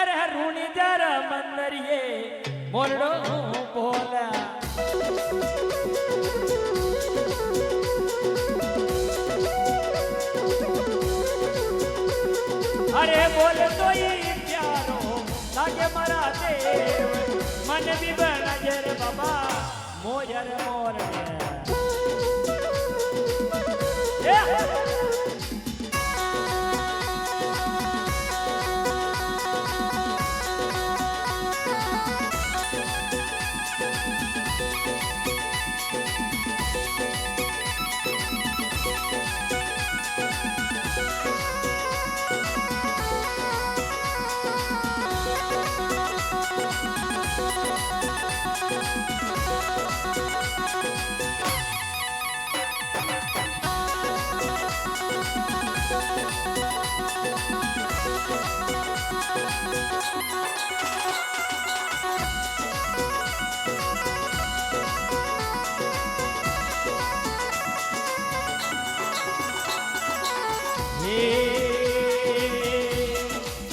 અરે રૂણી જરા મંદરીએ મોરડો બોલા અરે બોલ તો પ્યારો લાગે મારા દેવ મન બી બનાજે રે બાબા મોજર મોર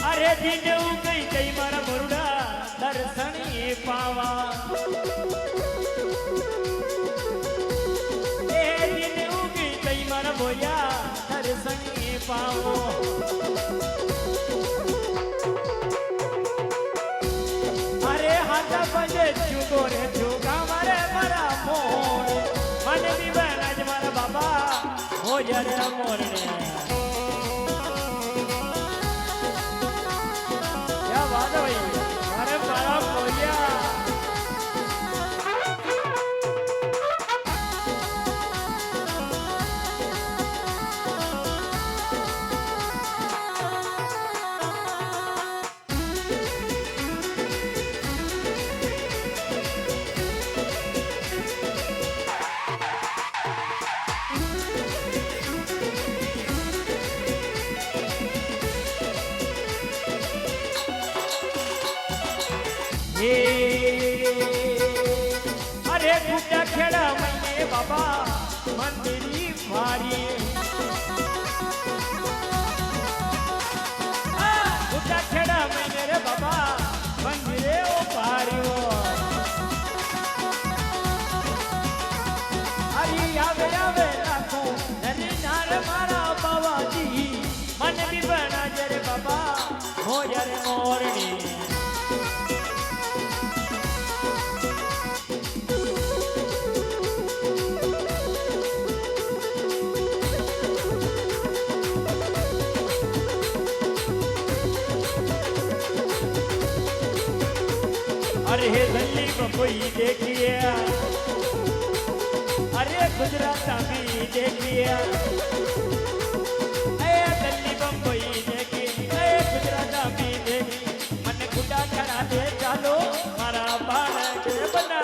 અરે દિન ઉગઈ ગઈ મારા મોરડા દર્શની પાવા એ દિન ઉગી ગઈ મારા મોયા દર્શની પાવો અરે હાથા પજે જુગો રે જુગા મારે મારા મોર મને બી બનાજ મારા બાબા હો જરે મોરને અરે મારા મોરિયા અરે ગુડા ખેડા મને બાબા મંદિરી મારી ગુડા ખેડા મને રે બાબા મંદિરે ઓ પાર્યો હરી આવે આવે રાખો નરી નાર મારા બાવાજી મને બી બનાજે રે બાબા હો યારે મોરણી अरे दिल्ली में कोई देखिए अरे गुजरात भी देखिए दिल्ली में कोई देखिए गुजरात भी देखिए मन गुडा खड़ा दे चालो मारा बाल के बना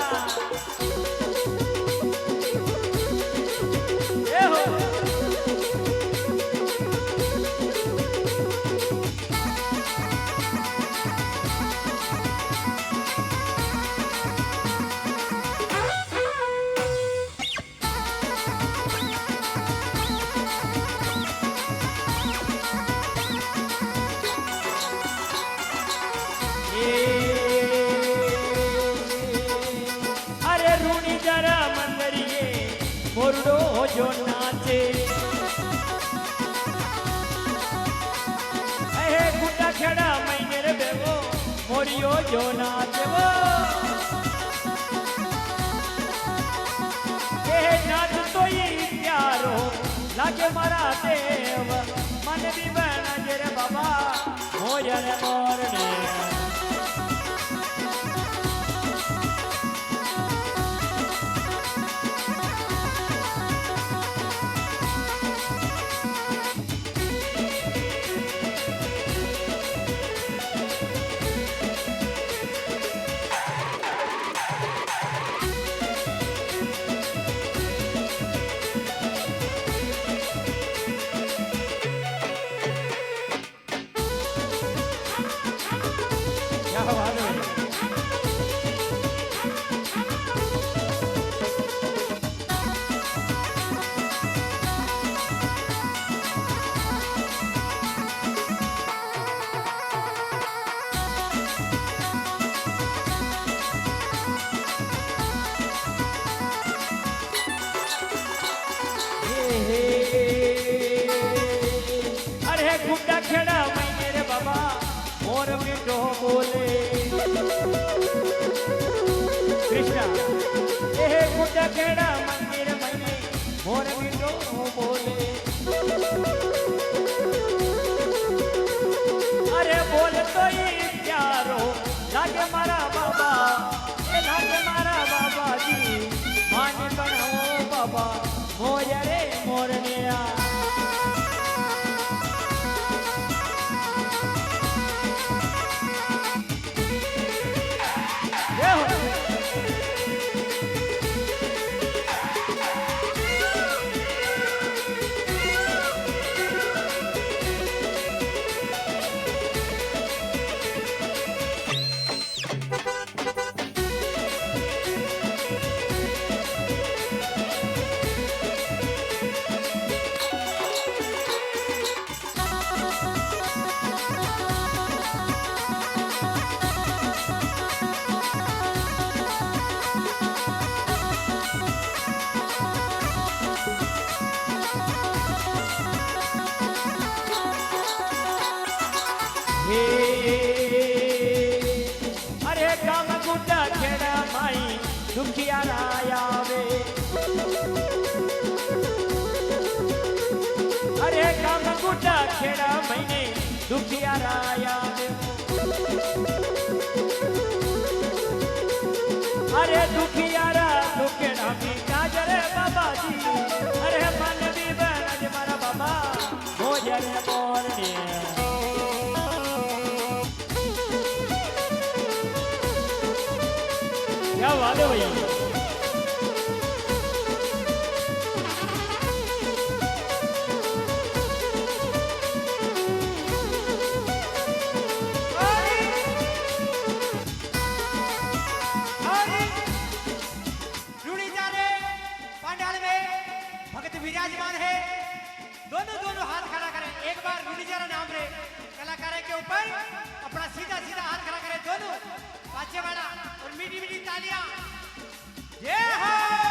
अरे रूणी जरा मंदरिए मोरडो जो नाचे गुड्डा खेड़ा महीने रे बेगो मोरियो जो नाचे वो नाच तो ही प्यारो लागे मारा देव मन भी बना जेरे बाबा हो जरे मोरने खेड़ा महीने रे बाबा मोर मीठो बोले कृष्णा ए कुट खेड़ा मंदिर महीने मोर मीठो बोले अरे बोल तो ये प्यारो लागे मारा बाबा ए लागे मारा बाबा जी मान बनाओ बाबा मोर रे मोरनिया अरे काम गुड्डा खेड़ा माई दुखिया आवे अरे काम गुड्डा खेड़ा महीने दुखिया आवे अरे दुखियारा दुखेड़ा भी काजरे बाबा जी अरे मन भी बन मारा बाबा हो जाए मोरने क्या बात है भैया विराजमान है दोनों हाथ खड़ा करें एक बार रुड़ीजारा नाम रे कलाकार के ऊपर अपना सीधा हाथ खड़ा करें दोनों बाजे वाला और मीठी मीठी तालियां जय हो